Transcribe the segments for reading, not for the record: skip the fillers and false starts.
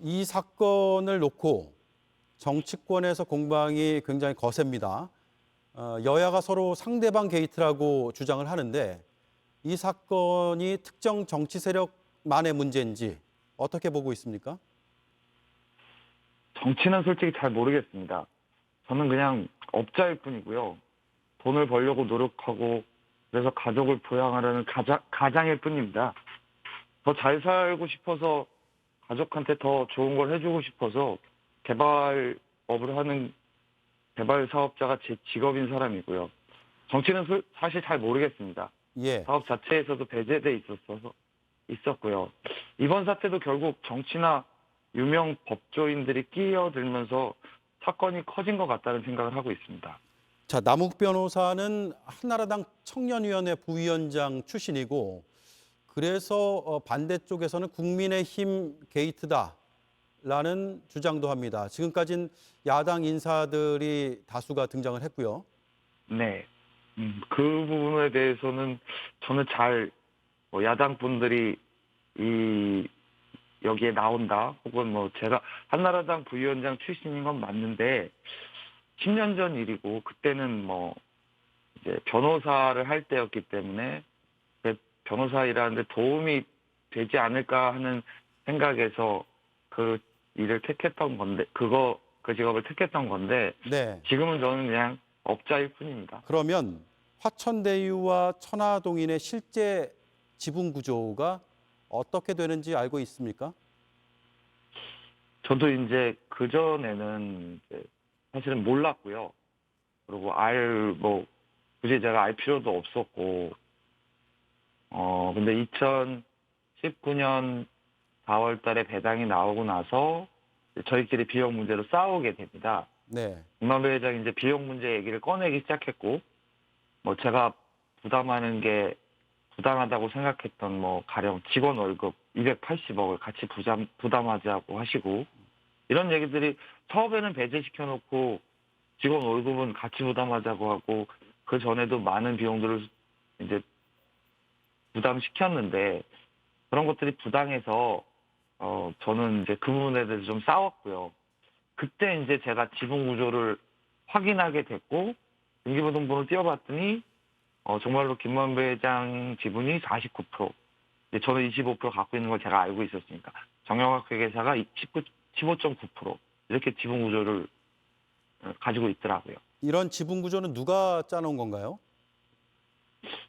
이 사건을 놓고 정치권에서 공방이 굉장히 거셉니다. 여야가 서로 상대방 게이트라고 주장을 하는데 이 사건이 특정 정치 세력만의 문제인지 어떻게 보고 있습니까? 정치는 솔직히 잘 모르겠습니다. 저는 그냥 업자일 뿐이고요. 돈을 벌려고 노력하고 그래서 가족을 부양하려는 가장일 뿐입니다. 더 잘 살고 싶어서 가족한테 더 좋은 걸 해주고 싶어서 개발업을 하는 개발 사업자가 제 직업인 사람이고요. 정치는 사실 잘 모르겠습니다. 예. 사업 자체에서도 배제돼 있었고요. 이번 사태도 결국 정치나 유명 법조인들이 끼어들면서 사건이 커진 것 같다는 생각을 하고 있습니다. 자, 남욱 변호사는 한나라당 청년위원회 부위원장 출신이고 그래서 반대쪽에서는 국민의힘 게이트다라는 주장도 합니다. 지금까지는 야당 인사들이 다수가 등장을 했고요. 네. 그 부분에 대해서는 저는 잘 야당 분들이 여기에 나온다 혹은 제가 한나라당 부위원장 출신인 건 맞는데 10년 전 일이고 그때는 이제 변호사를 할 때였기 때문에 변호사 일하는데 도움이 되지 않을까 하는 생각에서 그 일을 택했던 건데 그 직업을 택했던 건데 네. 지금은 저는 그냥 업자일 뿐입니다. 그러면 화천대유와 천화동인의 실제 지분 구조가 어떻게 되는지 알고 있습니까? 저도 이제 그전에는 사실은 몰랐고요. 그리고 굳이 제가 알 필요도 없었고, 근데 2019년 4월 달에 배당이 나오고 나서 저희끼리 비용 문제로 싸우게 됩니다. 네. 김만배 회장이 이제 비용 문제 얘기를 꺼내기 시작했고, 제가 부담하는 게 부당하다고 생각했던 가령 직원 월급 280억을 같이 부담하자고 하시고, 이런 얘기들이 사업에는 배제시켜 놓고 직원 월급은 같이 부담하자고 하고 그 전에도 많은 비용들을 이제 부담시켰는데 그런 것들이 부당해서 저는 이제 그 부분에 대해서 좀 싸웠고요. 그때 이제 제가 지분 구조를 확인하게 됐고 등기부등본을 띄워봤더니 정말로 김만배 회장 지분이 49%, 저는 25% 갖고 있는 걸 제가 알고 있었으니까 정영학 회계사가 15.9% 이렇게 지분 구조를 가지고 있더라고요. 이런 지분 구조는 누가 짜놓은 건가요?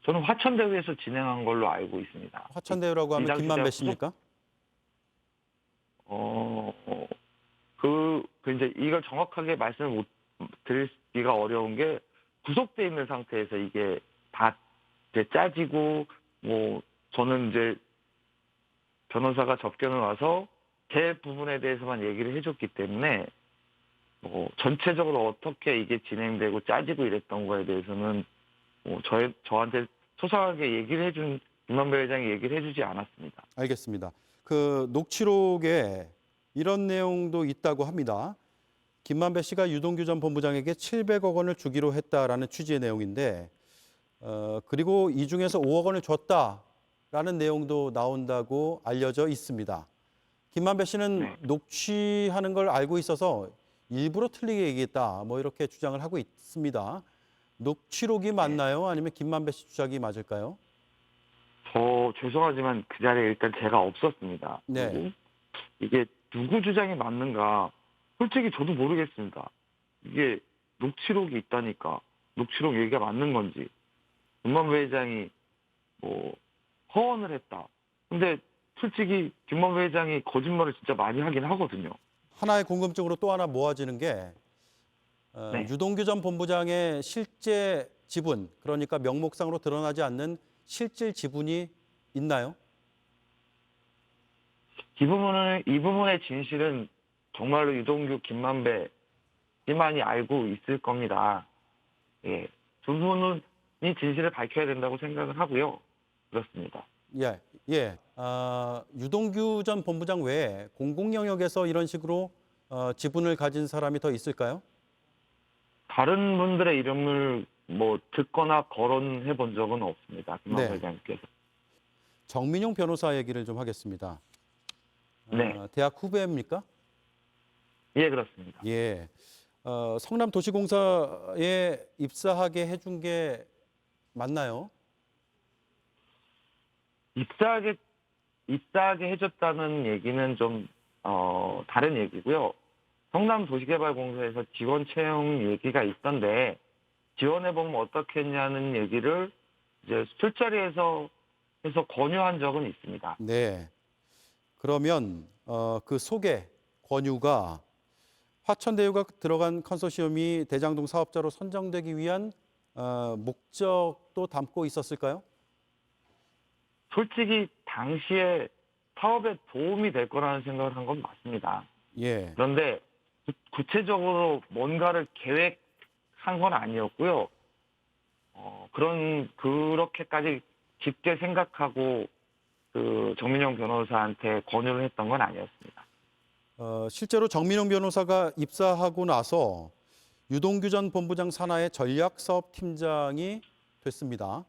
저는 화천대유에서 진행한 걸로 알고 있습니다. 화천대유라고 하면 김만배 씨입니까? 이제 이걸 정확하게 말씀을 못 드리기가 어려운 게 구속돼 있는 상태에서 이게 다 이제 짜지고 저는 이제 변호사가 접견을 와서 제 부분에 대해서만 얘기를 해줬기 때문에 전체적으로 어떻게 이게 진행되고 짜지고 이랬던 거에 대해서는 저한테 소상하게 얘기를 해준 김만배 회장이 얘기를 해주지 않았습니다. 알겠습니다. 그 녹취록에 이런 내용도 있다고 합니다. 김만배 씨가 유동규 전 본부장에게 700억 원을 주기로 했다라는 취지의 내용인데 그리고 이 중에서 5억 원을 줬다라는 내용도 나온다고 알려져 있습니다. 김만배 씨는 네. 녹취하는 걸 알고 있어서 일부러 틀리게 얘기했다 이렇게 주장을 하고 있습니다. 녹취록이 맞나요? 아니면 김만배 씨 주장이 맞을까요? 죄송하지만 그 자리에 일단 제가 없었습니다. 네. 그리고 이게 누구 주장이 맞는가 솔직히 저도 모르겠습니다. 이게 녹취록이 있다니까 녹취록 얘기가 맞는 건지 김만배 회장이 허언을 했다. 근데 솔직히 김만배 회장이 거짓말을 진짜 많이 하긴 하거든요. 하나의 궁금증으로 또 하나 모아지는 게 네. 유동규 전 본부장의 실제 지분, 그러니까 명목상으로 드러나지 않는 실질 지분이 있나요? 이 부분의 진실은 정말로 유동규, 김만배 씨만이 알고 있을 겁니다. 예. 두 분이 진실을 밝혀야 된다고 생각을 하고요. 그렇습니다. 예, 예. 유동규 전 본부장 외에 공공 영역에서 이런 식으로 지분을 가진 사람이 더 있을까요? 다른 분들의 이름을 듣거나 거론해 본 적은 없습니다. 김만배 네. 회장님께서. 정민용 변호사 얘기를 좀 하겠습니다. 네. 대학 후배입니까? 예, 그렇습니다. 예. 성남도시공사에 입사하게 해준 게 맞나요? 입사하게 입사하게 해줬다는 얘기는 좀 다른 얘기고요. 성남도시개발공사에서 지원 채용 얘기가 있던데 지원해보면 어떻겠냐는 얘기를 이제 술자리에서 해서 권유한 적은 있습니다. 네. 그러면 그 소개 권유가 화천대유가 들어간 컨소시엄이 대장동 사업자로 선정되기 위한 목적도 담고 있었을까요? 솔직히 당시에 사업에 도움이 될 거라는 생각을 한 건 맞습니다. 예. 그런데 구체적으로 뭔가를 계획한 건 아니었고요. 그렇게까지 깊게 생각하고 그 정민용 변호사한테 권유를 했던 건 아니었습니다. 실제로 정민용 변호사가 입사하고 나서 유동규 전 본부장 산하의 전략사업팀장이 됐습니다.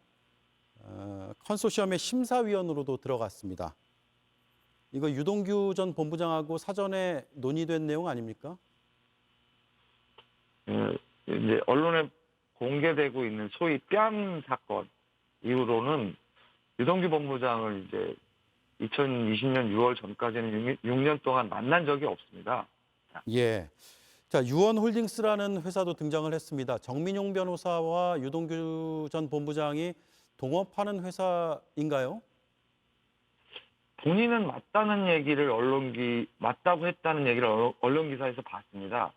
컨소시엄의 심사위원으로도 들어갔습니다. 이거 유동규 전 본부장하고 사전에 논의된 내용 아닙니까? 이제 언론에 공개되고 있는 소위 뺨 사건 이후로는 유동규 본부장을 이제 2020년 6월 전까지는 6년 동안 만난 적이 없습니다. 예. 자, 유원홀딩스라는 회사도 등장을 했습니다. 정민용 변호사와 유동규 전 본부장이 동업하는 회사인가요? 본인은 맞다고 했다는 얘기를 언론 기사에서 봤습니다.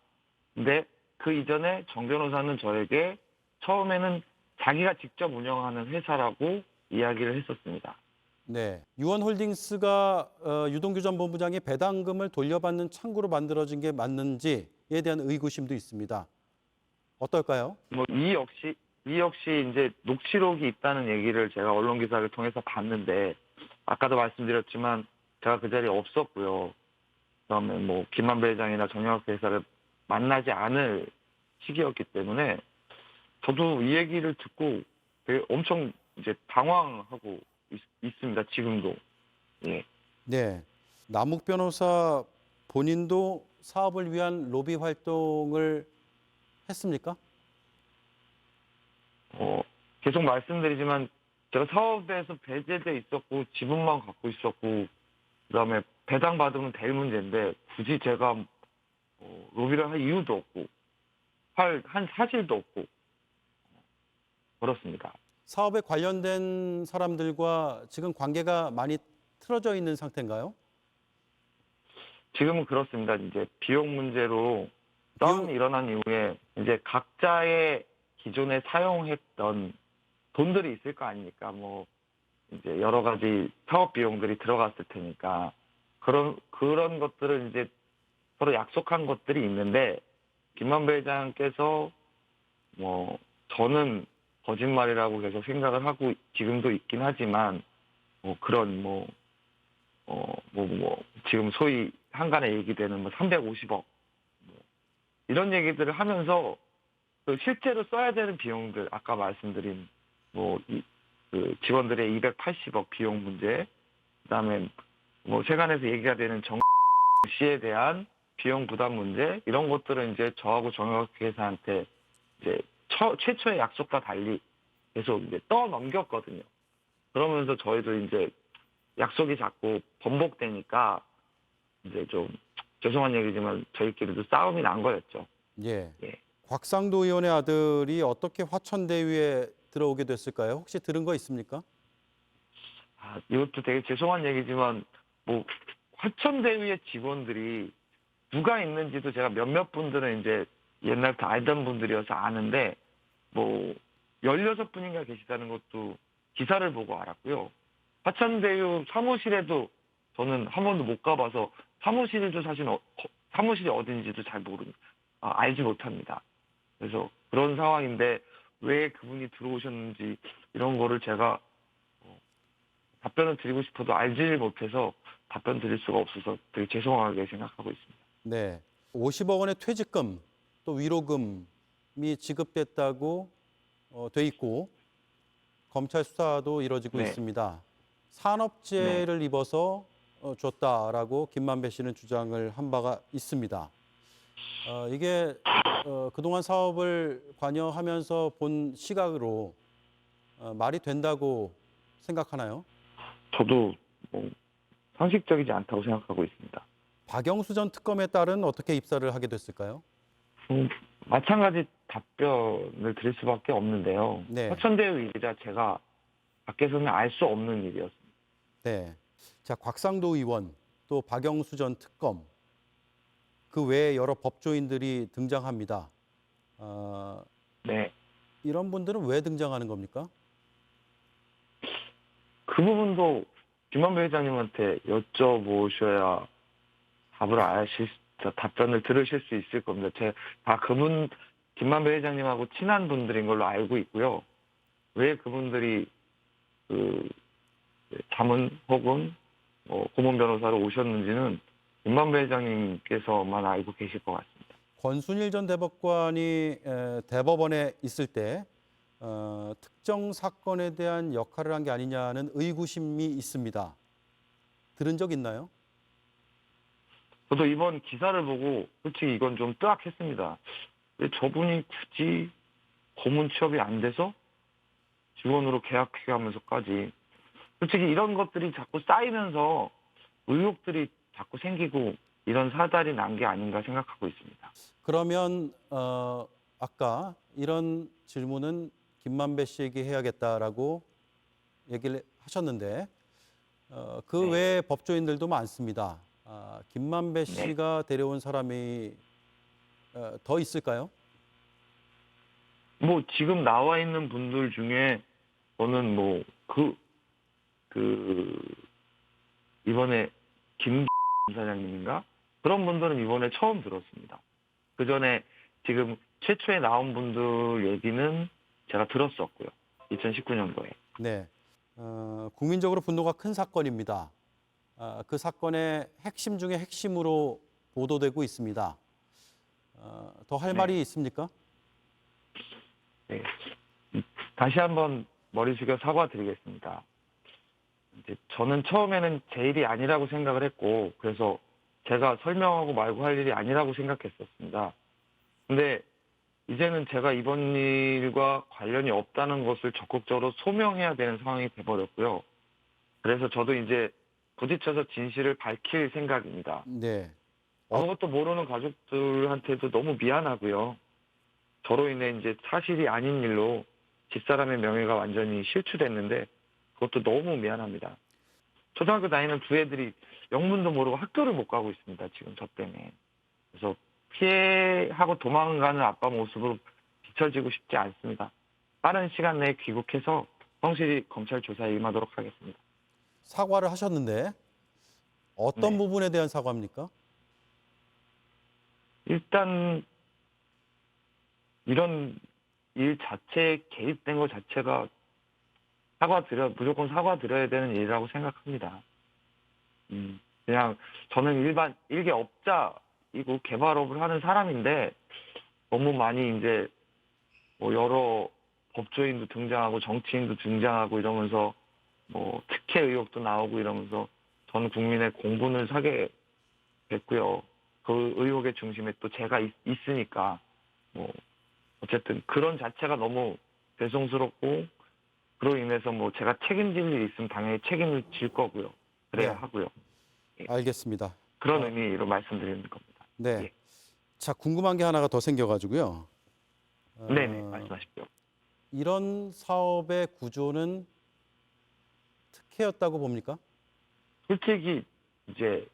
근데 그 이전에 정 변호사는 저에게 처음에는 자기가 직접 운영하는 회사라고 이야기를 했었습니다. 네. 유원홀딩스가 유동규 전 본부장이 배당금을 돌려받는 창구로 만들어진 게 맞는지에 대한 의구심도 있습니다. 어떨까요? 뭐 이 역시 이제 녹취록이 있다는 얘기를 제가 언론 기사를 통해서 봤는데 아까도 말씀드렸지만 제가 그 자리에 없었고요. 그다음에 뭐 김만배 회장이나 정영학 회사를 만나지 않을 시기였기 때문에 저도 이 얘기를 듣고 되게 엄청 이제 당황하고 있습니다. 지금도. 예. 네. 남욱 변호사 본인도 사업을 위한 로비 활동을 했습니까? 계속 말씀드리지만 제가 사업에서 배제돼 있었고 지분만 갖고 있었고 그다음에 배당 받으면 될 문제인데 굳이 제가 로비를 할 이유도 없고 한 사실도 없고 그렇습니다. 사업에 관련된 사람들과 지금 관계가 많이 틀어져 있는 상태인가요? 지금은 그렇습니다. 이제 비용 문제로 싸움이 일어난 이후에 이제 각자의 기존에 사용했던 돈들이 있을 거 아닙니까? 뭐 이제 여러 가지 사업 비용들이 들어갔을 테니까 그런 것들을 이제 서로 약속한 것들이 있는데 김만배 회장께서 뭐 저는 거짓말이라고 계속 생각을 하고 지금도 있긴 하지만 뭐 그런 지금 소위 한간에 얘기되는 뭐 350억 이런 얘기들을 하면서 그 실제로 써야 되는 비용들 아까 말씀드린 그 직원들의 280억 비용 문제 그다음에 뭐 세간에서 얘기가 되는 정 씨에 대한 비용 부담 문제 이런 것들은 이제 저하고 정영학 회사한테 이제 최초의 약속과 달리 계속 이제 떠넘겼거든요. 그러면서 저희도 이제 약속이 자꾸 번복되니까 이제 좀 죄송한 얘기지만 저희끼리도 싸움이 난 거였죠. 예. 예. 곽상도 의원의 아들이 어떻게 화천대유에 들어오게 됐을까요? 혹시 들은 거 있습니까? 이것도 되게 죄송한 얘기지만 뭐 화천대유의 직원들이 누가 있는지도 제가 몇몇 분들은 이제 옛날부터 알던 분들이어서 아는데 뭐 16분인가 계시다는 것도 기사를 보고 알았고요. 화천대유 사무실에도 저는 한 번도 못 가봐서 사무실도 사실 사무실이 어딘지도 잘 알지 못합니다. 그래서 그런 상황인데 왜 그분이 들어오셨는지 이런 거를 제가 답변을 드리고 싶어도 알지를 못해서 답변 드릴 수가 없어서 되게 죄송하게 생각하고 있습니다. 네. 50억 원의 퇴직금 또 위로금이 지급됐다고 돼 있고 검찰 수사도 이루어지고 네. 있습니다. 산업재해를 입어서 줬다라고 김만배 씨는 주장을 한 바가 있습니다. 이게 그동안 사업을 관여하면서 본 시각으로 말이 된다고 생각하나요? 저도 뭐 상식적이지 않다고 생각하고 있습니다. 박영수 전 특검에 따른 어떻게 입사를 하게 됐을까요? 마찬가지 답변을 드릴 수밖에 없는데요. 네. 화천대유 일이라 제가 밖에서는 알 수 없는 일이었습니다. 네. 자, 곽상도 의원, 또 박영수 전 특검, 그 외에 여러 법조인들이 등장합니다. 어, 네. 이런 분들은 왜 등장하는 겁니까? 그 부분도 김만배 회장님한테 여쭤보셔야 답변을 들으실 수 있을 겁니다. 다 그분, 김만배 회장님하고 친한 분들인 걸로 알고 있고요. 왜 그분들이 그 자문 혹은 고문 변호사로 오셨는지는 김만배 회장님께서만 알고 계실 것 같습니다. 권순일 전 대법관이 대법원에 있을 때 특정 사건에 대한 역할을 한 게 아니냐는 의구심이 있습니다. 들은 적 있나요? 저도 이번 기사를 보고 솔직히 이건 좀 뜨악했습니다. 왜 저분이 굳이 고문 취업이 안 돼서 직원으로 계약해가면서까지 솔직히 이런 것들이 자꾸 쌓이면서 의혹들이 자꾸 생기고 이런 사달이 난 게 아닌가 생각하고 있습니다. 그러면 아까 이런 질문은 김만배 씨에게 해야겠다라고 얘기를 하셨는데 그 네. 외에 법조인들도 많습니다. 김만배 네. 씨가 데려온 사람이 더 있을까요? 뭐 지금 나와 있는 분들 중에 저는 그 이번에 김 사장님인가 그런 분들은 이번에 처음 들었습니다. 그 전에 지금 최초에 나온 분들 얘기는 제가 들었었고요. 2019년도에. 네. 국민적으로 분노가 큰 사건입니다. 그 사건의 핵심 중에 핵심으로 보도되고 있습니다. 더 할 네. 말이 있습니까? 네. 다시 한번 머리 숙여 사과드리겠습니다. 이제 저는 처음에는 제 일이 아니라고 생각을 했고, 그래서 제가 설명하고 말고 할 일이 아니라고 생각했었습니다. 근데 이제는 제가 이번 일과 관련이 없다는 것을 적극적으로 소명해야 되는 상황이 돼버렸고요. 그래서 저도 이제 부딪혀서 진실을 밝힐 생각입니다. 네. 아무것도 모르는 가족들한테도 너무 미안하고요. 저로 인해 이제 사실이 아닌 일로 집사람의 명예가 완전히 실추됐는데 그것도 너무 미안합니다. 초등학교 다니는 두 애들이 영문도 모르고 학교를 못 가고 있습니다. 지금 저 때문에. 그래서 피해하고 도망가는 아빠 모습으로 비춰지고 싶지 않습니다. 빠른 시간 내에 귀국해서 성실히 검찰 조사에 임하도록 하겠습니다. 사과를 하셨는데 어떤 네. 부분에 대한 사과입니까? 일단 이런 일 자체에 개입된 것 자체가 무조건 사과드려야 되는 일이라고 생각합니다. 그냥 저는 일반 일개 업자이고 개발업을 하는 사람인데 너무 많이 이제 뭐 여러 법조인도 등장하고 정치인도 등장하고 이러면서 뭐 특혜 의혹도 나오고 이러면서 전 국민의 공분을 사게 됐고요. 그 의혹의 중심에 또 제가 있으니까 뭐 어쨌든 그런 자체가 너무 죄송스럽고 그로 인해서 뭐 제가 책임질 일이 있으면 당연히 책임을 질 거고요. 그래야 네, 하고요. 예. 알겠습니다. 그런 의미로 말씀드리는 겁니다. 네. 예. 자, 궁금한 게 하나가 더 생겨가지고요. 네네, 말씀하십시오. 이런 사업의 구조는 특혜였다고 봅니까? 솔직히 이제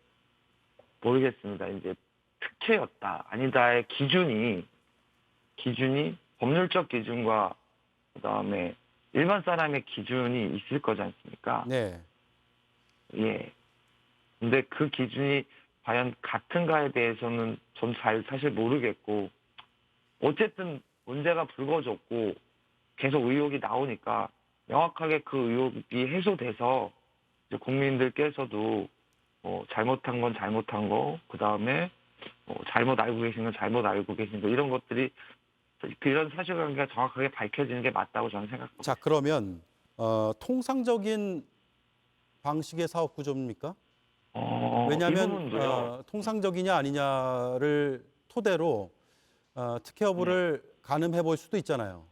모르겠습니다. 이제 특혜였다, 아니다의 기준이 법률적 기준과 그다음에 일반 사람의 기준이 있을 거지 않습니까? 네. 예. 근데 그 기준이 과연 같은가에 대해서는 전 사실 모르겠고, 어쨌든 문제가 불거졌고 계속 의혹이 나오니까 명확하게 그 의혹이 해소돼서 이제 국민들께서도 잘못한 건 잘못한 거, 그 다음에 잘못 알고 계신 건 잘못 알고 계신 거, 이런 것들이 이런 사실관계가 정확하게 밝혀지는 게 맞다고 저는 생각합니다. 자, 그러면 통상적인 방식의 사업 구조입니까? 이 왜냐하면 부분도요. 통상적이냐 아니냐를 토대로 특혜 네. 여부를 가늠해 볼 수도 있잖아요.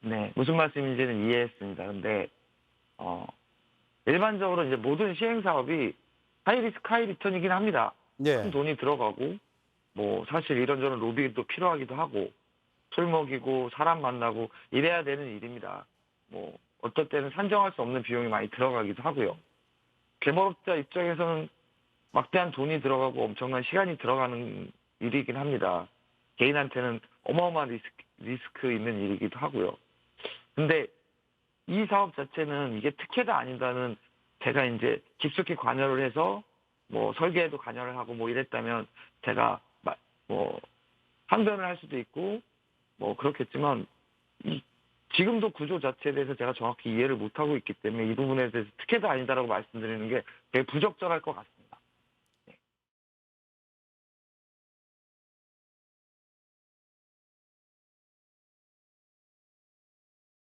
네. 무슨 말씀인지는 이해했습니다. 근데 어 일반적으로 이제 모든 시행 사업이 하이 리스크 하이 리턴이긴 합니다. 큰 네. 돈이 들어가고 뭐 사실 이런저런 로비도 필요하기도 하고 술 먹이고 사람 만나고 이래야 되는 일입니다. 뭐 어떨 때는 산정할 수 없는 비용이 많이 들어가기도 하고요. 개발업자 입장에서는 막대한 돈이 들어가고 엄청난 시간이 들어가는 일이긴 합니다. 개인한테는 어마어마한 리스크 있는 일이기도 하고요. 근데 이 사업 자체는 이게 특혜다 아니다는 제가 이제 깊숙이 관여를 해서 뭐 설계에도 관여를 하고 뭐 이랬다면 제가 뭐 항변을 할 수도 있고 뭐 그렇겠지만 이 지금도 구조 자체에 대해서 제가 정확히 이해를 못하고 있기 때문에 이 부분에 대해서 특혜다 아니다라고 말씀드리는 게 되게 부적절할 것 같습니다.